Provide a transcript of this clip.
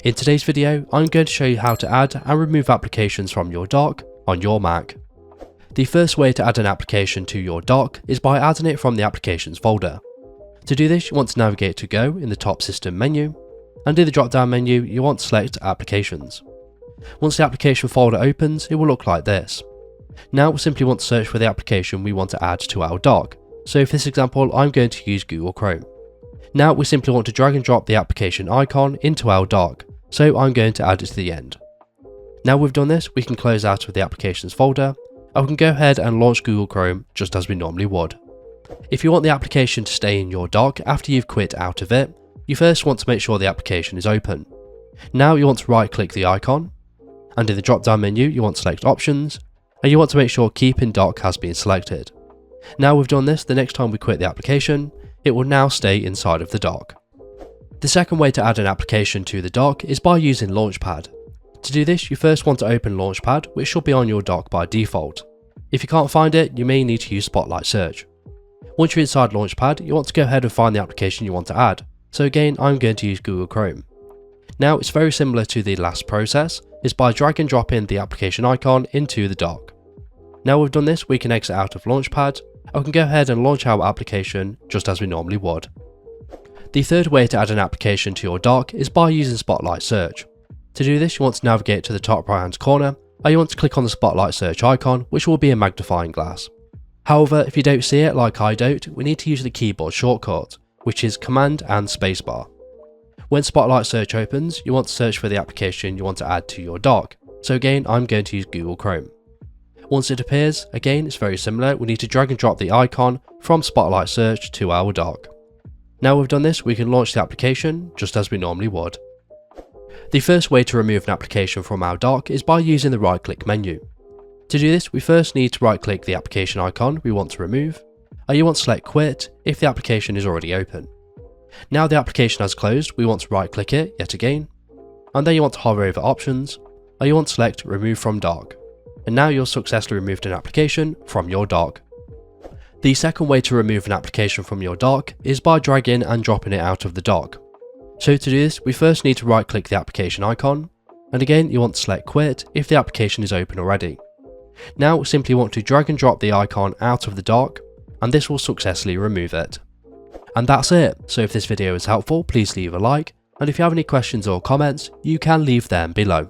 In today's video, I'm going to show you how to add and remove applications from your dock on your Mac. The first way to add an application to your dock is by adding it from the applications folder. To do this, you want to navigate to Go in the top system menu, and in the drop down menu you want to select applications. Once the application folder opens, it will look like this. Now we simply want to search for the application we want to add to our dock, so for this example I'm going to use Google Chrome. Now we simply want to drag and drop the application icon into our dock, so I'm going to add it to the end. Now we've done this, we can close out of the applications folder, and we can go ahead and launch Google Chrome just as we normally would. If you want the application to stay in your dock after you've quit out of it, you first want to make sure the application is open. Now you want to right click the icon, and in the drop down menu you want to select options, and you want to make sure keep in dock has been selected. Now we've done this, the next time we quit the application, it will now stay inside of the dock. The second way to add an application to the dock is by using Launchpad. To do this, you first want to open Launchpad, which should be on your dock by default. If you can't find it, you may need to use Spotlight Search. Once you're inside Launchpad, you want to go ahead and find the application you want to add. So again, I'm going to use Google Chrome. Now it's very similar to the last process, it's by drag and dropping the application icon into the dock. Now we've done this, we can exit out of Launchpad, and we can go ahead and launch our application just as we normally would. The third way to add an application to your dock is by using Spotlight Search. To do this, you want to navigate to the top right hand corner, and you want to click on the Spotlight Search icon, which will be a magnifying glass. However, if you don't see it like I don't, we need to use the keyboard shortcut, which is Command and Spacebar. When Spotlight Search opens, you want to search for the application you want to add to your dock, so again I'm going to use Google Chrome. Once it appears, again it's very similar, we need to drag and drop the icon from Spotlight Search to our dock. Now we've done this, we can launch the application just as we normally would. The first way to remove an application from our dock is by using the right click menu. To do this, we first need to right click the application icon we want to remove, and you want to select quit if the application is already open. Now the application has closed, we want to right click it yet again, and then you want to hover over options, and you want to select remove from dock, and now you've successfully removed an application from your dock. The second way to remove an application from your dock is by dragging and dropping it out of the dock. So to do this, we first need to right click the application icon, and again you want to select quit if the application is open already. Now we simply want to drag and drop the icon out of the dock, and this will successfully remove it. And that's it. So if this video is helpful, please leave a like, and if you have any questions or comments, you can leave them below.